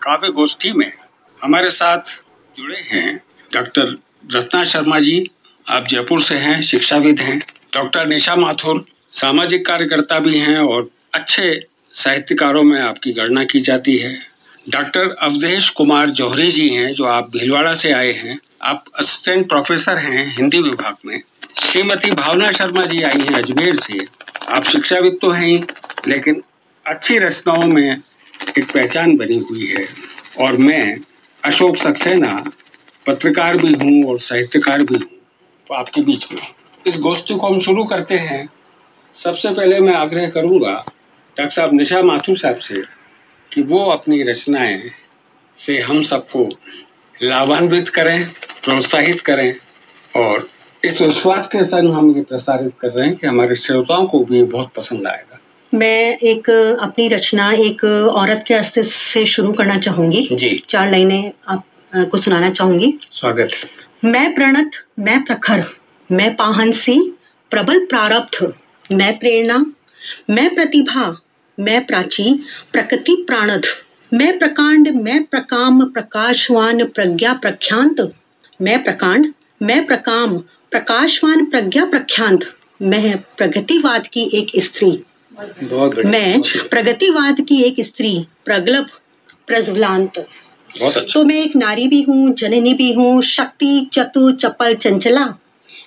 काव्य गोष्ठी में हमारे साथ जुड़े हैं डॉक्टर रत्ना शर्मा जी। आप जयपुर से हैं, शिक्षाविद हैं। डॉक्टर निशा माथुर सामाजिक कार्यकर्ता भी हैं और अच्छे साहित्यकारों में आपकी गणना की जाती है। डॉक्टर अवधेश कुमार जौहरी जी हैं, जो आप भीलवाड़ा से आए हैं। आप असिस्टेंट प्रोफेसर हैं हिंदी विभाग में। श्रीमती भावना शर्मा जी आई हैं अजमेर से। आप शिक्षाविद तो हैं ही, लेकिन अच्छी रचनाओं में एक पहचान बनी हुई है। और मैं अशोक सक्सेना पत्रकार भी हूँ और साहित्यकार भी हूँ, तो आपके बीच में इस गोष्ठी को हम शुरू करते हैं। सबसे पहले मैं आग्रह करूँगा डॉक्टर साहब निशा माथुर साहब से कि वो अपनी रचनाएं से हम सबको लाभान्वित करें, प्रोत्साहित करें, और इस विश्वास के संग हम ये प्रसारित कर रहे हैं कि हमारे श्रोताओं को भी बहुत पसंद आएगा। मैं एक अपनी रचना एक औरत के अस्तित्व से शुरू करना चाहूंगी जी। 4 लाइनें आपको सुनाना चाहूंगी। स्वागत है। मैं प्रणत, मैं प्रखर, मैं पाहनसी, प्रबल प्रारब्ध, मैं प्रेरणा, मैं प्रतिभा, मैं प्राची, प्रकृति प्राणद, मैं प्रकांड, मैं प्रकाम, प्रकाशवान, प्रज्ञा प्रख्यांत, मैं प्रकांड, मैं प्रकाम, प्रकाशवान, प्रज्ञा प्रख्यांत, मैं प्रगतिवाद की एक स्त्री, मैं प्रगतिवाद की एक स्त्री, प्रगल्भ प्रज्वलांत। तो मैं एक नारी भी हूँ, जननी भी हूँ, शक्ति, चतुर, चपल, चंचला।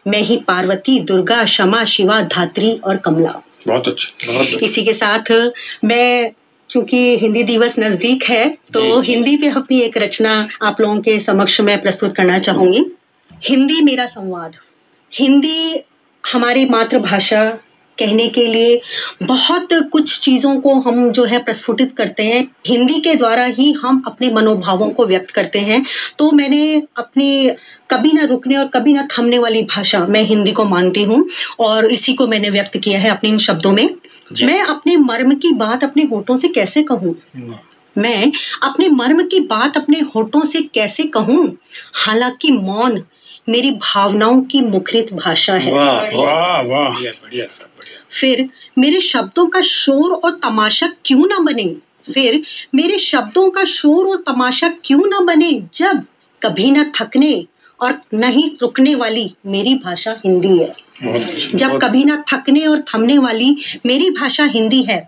मैं ही पार्वती, दुर्गा, क्षमा, शिवा, धात्री और कमला। बहुत अच्छा। इसी के साथ मैं, चूंकि हिंदी दिवस नजदीक है, तो हिंदी पे अपनी एक रचना आप लोगों के समक्ष में प्रस्तुत करना चाहूंगी। हिंदी मेरा संवाद। हिंदी हमारी मातृभाषा कहने के लिए बहुत कुछ चीज़ों को हम जो है प्रस्फुटित करते हैं। हिंदी के द्वारा ही हम अपने मनोभावों को व्यक्त करते हैं। तो मैंने अपनी कभी न रुकने और कभी न थमने वाली भाषा मैं हिंदी को मानती हूँ, और इसी को मैंने व्यक्त किया है अपने इन शब्दों में। मैं अपने मर्म की बात अपने होठों से कैसे कहूँ, मैं अपने मर्म की बात अपने होठों से कैसे कहूँ, हालांकि मौन मेरी भावनाओं की मुखरित भाषा है। वाह वाह वाह, बढ़िया सब बढ़िया। फिर मेरे शब्दों का शोर और तमाशा क्यों ना बने, फिर मेरे शब्दों का शोर और तमाशा क्यों ना बने, जब कभी न थकने और न ही रुकने वाली मेरी भाषा हिंदी है। जब कभी न थकने और थमने वाली मेरी भाषा हिंदी है।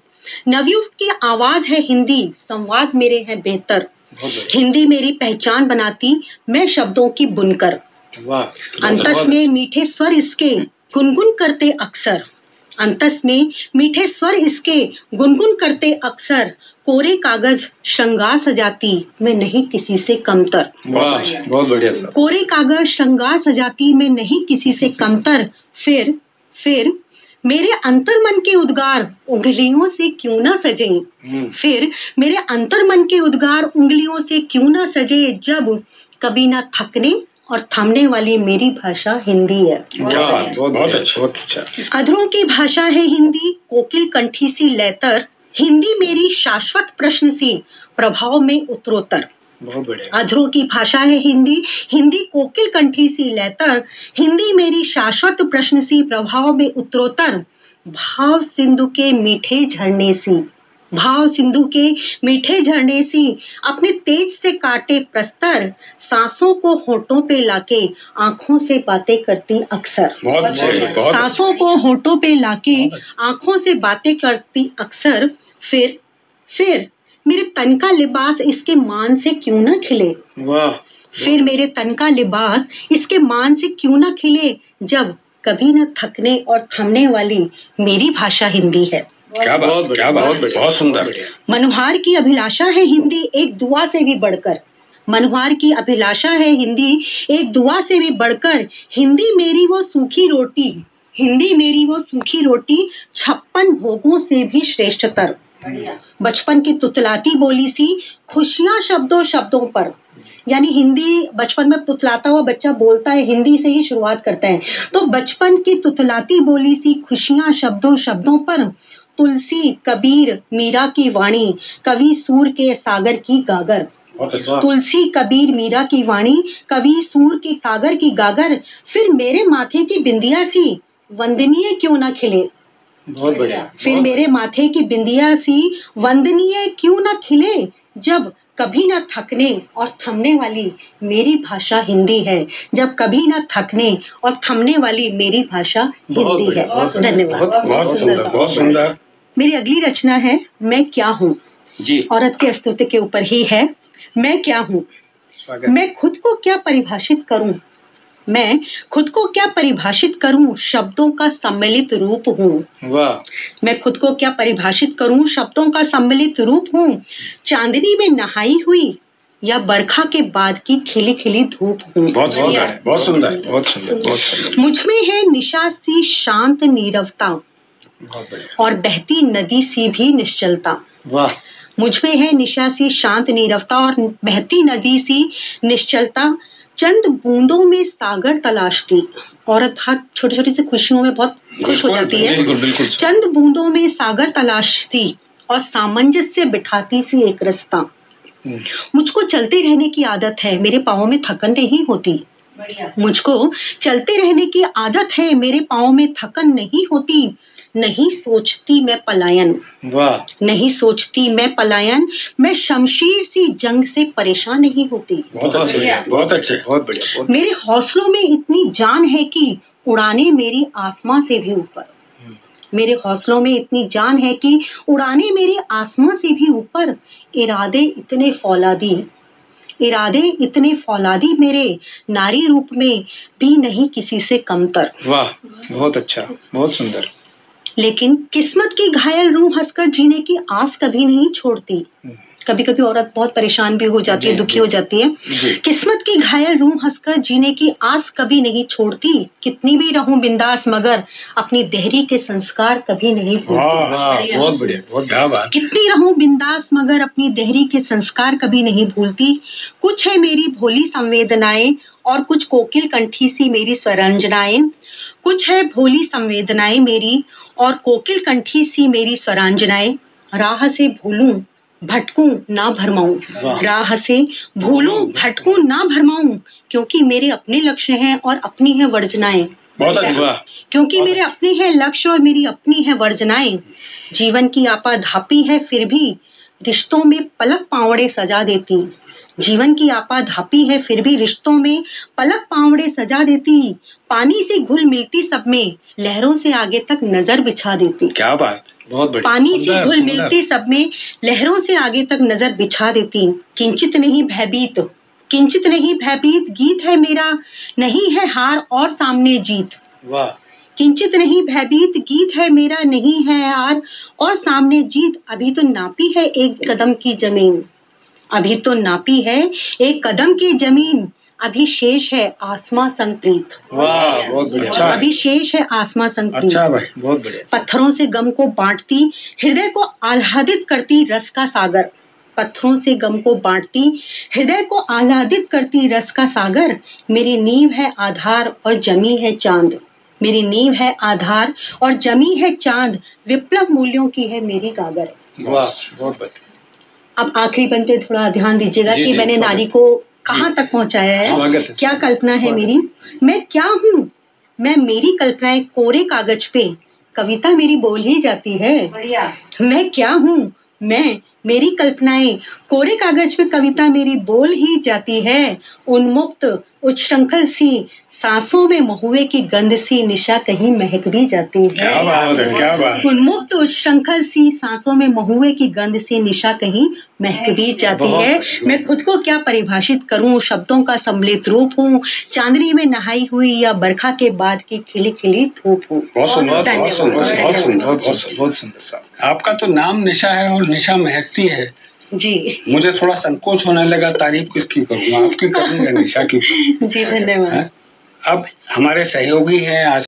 नवयुग की आवाज है हिंदी, संवाद मेरे हैं बेहतर। हिंदी मेरी पहचान बनाती मैं शब्दों की बुनकर। अंतस में मीठे स्वर इसके गुनगुन करते अक्सर, अंतस में मीठे स्वर इसके गुनगुन करते अक्सर, कोरे कागज श्रृंगार सजाती मैं नहीं किसी से कमतर। बहुत बढ़िया सर। कोरे कागज श्रृंगार सजाती मैं नहीं किसी से कमतर। फिर मेरे अंतर मन के उद्गार उंगलियों से क्यों ना सजे, फिर मेरे अंतर मन के उद्गार उंगलियों से क्यों ना सजे, जब कभी ना थकने और थमने वाली मेरी भाषा हिंदी है। बहुत अच्छा। अधरों की भाषा है हिंदी, कोकिल कंठी सी लयतर, हिंदी मेरी शाश्वत प्रश्न सी प्रभाव में उत्तरोत्तर। बहुत बढ़िया। अधरों की भाषा है हिंदी, हिंदी कोकिल कंठी सी लयतर, हिंदी मेरी शाश्वत प्रश्न सी प्रभाव में उत्तरोत्तर, भाव सिंधु के मीठे झरने सी, भाव सिंधु के मीठे झरने सी अपने तेज से काटे प्रस्तर, सांसों को होठों पे लाके आंखों से बातें करती अक्सर। सांसों को होठों पे लाके आंखों से बातें करती अक्सर। फिर मेरे तन का लिबास इसके मान से क्यों ना खिले, फिर मेरे तन का लिबास इसके मान से क्यों ना खिले, जब कभी न थकने और थमने वाली मेरी भाषा हिंदी है। क्या बात, बहुत सुंदर। मनुहार की अभिलाषा है हिंदी एक दुआ से भी बढ़कर, मनुहार की अभिलाषा है हिंदी एक दुआ से भी बढ़कर, हिंदी मेरी वो सूखी रोटी, हिंदी मेरी वो सूखी रोटी 56 भोगों से भी श्रेष्ठतर। बचपन की तुतलाती बोली सी खुशियां शब्दों पर, यानी हिंदी बचपन में तुतलाता हुआ बच्चा बोलता है, हिंदी से ही शुरुआत करता है। तो बचपन की तुतलाती बोली सी खुशियां शब्दों पर, तुलसी कबीर मीरा की वाणी, कवि सूर के सागर की गागर। तुलसी कबीर मीरा की वाणी, कवि सूर के सागर की गागर। फिर मेरे माथे की बिंदिया सी वंदनीय क्यों ना खिले, बहुत बढ़िया। फिर मेरे माथे की बिंदिया सी वंदनीय क्यों ना खिले, जब कभी न थकने और थमने वाली मेरी भाषा हिंदी है। जब कभी न थकने और थमने वाली मेरी भाषा हिंदी है। धन्यवाद। बहुत सुंदर, बहुत सुंदर। मेरी अगली रचना है मैं क्या हूँ जी। औरत के अस्तित्व के ऊपर ही है। मैं क्या हूँ, मैं खुद को क्या परिभाषित करूं, मैं खुद को क्या परिभाषित करूं, शब्दों का सम्मिलित रूप हूँ। वाह। मैं खुद को क्या परिभाषित करूं, शब्दों का सम्मिलित रूप हूँ। चांदनी में नहाई हुई या बरखा के बाद की खिली खिली धूप हूँ। बहुत सुंदर, बहुत सुंदर, बहुत सुंदर, बहुत सुंदर। मुझ में है निशा सी शांत नीरवता और बहती नदी सी भी निश्चलता। वाह। मुझ में है निशा सी शांत नीरवता और बहती नदी सी निश्चलता। चंद बूंदों में सागर तलाशती। औरत हर छोटी छोटी सी खुशियों में बहुत खुश हो जाती है। बिल्कुल, बिल्कुल। चंद बूंदों में सागर तलाशती और सामंजस्य बिठाती सी एक रास्ता। मुझको चलते रहने की आदत है, मेरे पाँव में थकन नहीं होती। मुझको चलते रहने की आदत है, मेरे पाँव में थकन नहीं होती। नहीं सोचती मैं पलायन। वाह। नहीं सोचती मैं पलायन। मैं शमशीर सी जंग से परेशान नहीं होती। बहुत अच्छे, बहुत अच्छे, बहुत बढ़िया। मेरे हौसलों में इतनी जान है कि उड़ाने मेरी आसमां से भी ऊपर। मेरे हौसलों में इतनी जान है कि उड़ाने मेरी आसमां से भी ऊपर। इरादे इतने फौलादी, इरादे इतने फौलादी मेरे, नारी रूप में भी नहीं किसी से कमतर। वाह, बहुत अच्छा, बहुत सुंदर। लेकिन किस्मत की घायल रूह हंसकर जीने की आस कभी नहीं छोड़ती। कभी कभी औरत बहुत परेशान भी हो जाती है, दुखी हो जाती है। किस्मत की घायल रूह हंसकर जीने की आस कभी नहीं छोड़ती। कितनी भी रहूं बिंदास मगर अपनी देहरी के संस्कार कभी नहीं भूलती। बहुत बढ़िया, बहुत बढ़िया बात। कितनी रहूं बिंदास मगर अपनी देहरी के संस्कार कभी नहीं भूलती। कुछ है मेरी भोली संवेदनाएं और कुछ कोकिल कंठी सी मेरी स्वरंजनाएं। कुछ है भोली संवेदनाएं मेरी और कोकिल कंठी सी मेरी स्वरांजनाएं। राह से भूलूं भटकूं ना भरमाऊं, राह से भूलूं भटकूं ना भरमाऊं, क्योंकि मेरे अपने लक्ष्य हैं और अपनी है वर्जनाएं। बहुत अच्छा। क्योंकि मेरे अपने हैं लक्ष्य और मेरी अपनी है वर्जनाएं। जीवन की आपाधापी है फिर भी रिश्तों में पलक पावड़े सजा देती। जीवन की आपाधापी है फिर भी रिश्तों में पलक पावड़े सजा देती। पानी से घुल मिलती सब में, लहरों से आगे तक नजर बिछा देती। क्या बात, बहुत बढ़िया। पानी से घुल मिलती सब में, लहरों से आगे तक नजर बिछा देती। किंचित नहीं भयभीत, किंचित नहीं भयभीत गीत है मेरा, नहीं है हार और सामने जीत। वाह। किंचित नहीं भयभीत गीत है मेरा, नहीं है हार और सामने जीत। अभी तो नापी है एक कदम की जमीन, अभी तो नापी है एक कदम की जमीन। अभी शेष है आसमां संग प्रीत। वाह, बहुत बढ़िया। अभी शेष है आसमां संग प्रीत। अच्छा भाई, बहुत बढ़िया। पत्थरों से गम को बांटती, हृदय को आह्लादित करती रस का सागर। पत्थरों से गम को बांटती, हृदय को आह्लादित करती रस का सागर। मेरी नींव है आधार और जमी है चांद। मेरी नींव है आधार और जमी है चांद। विप्लव मूल्यों की है मेरी गागर। वाह, बहुत बढ़िया। अब आखिरी बंद पे थोड़ा ध्यान दीजिएगा कि मैंने नारी को कहाँ तक पहुंचाया है, क्या कल्पना है मेरी। मैं क्या हूँ, मैं मेरी कल्पनाएं कोरे कागज पे, कविता मेरी बोल ही जाती है। बढ़िया। मैं क्या हूँ, मैं मेरी कल्पनाएं कोरे कागज पे, कविता मेरी बोल ही जाती है। उन्मुक्त उच्छृंखल सी सांसों में महुए की गंध सी निशा कहीं महक भी जाती है। क्या बात है, क्या बात। उन्मुक्त उच्छृंखल सी सांसों में महुए की गंध सी निशा कहीं महक भी जाती है। मैं खुद को क्या परिभाषित करूं, शब्दों का सम्मिलित रूप हूँ। चांदनी में नहाई हुई या बरखा के बाद की खिली खिली धूप हूँ। बहुत सुंदर, बहुत सुंदर, बहुत सुंदर, बहुत सुंदर साहब। आपका तो नाम निशा है और निशा महकती है जी। मुझे थोड़ा संकोच होने लगा, तारीफ किसकी करूँ, आपकी करूँगा निशा की। जी धन्यवाद। अब हमारे सहयोगी हैं आज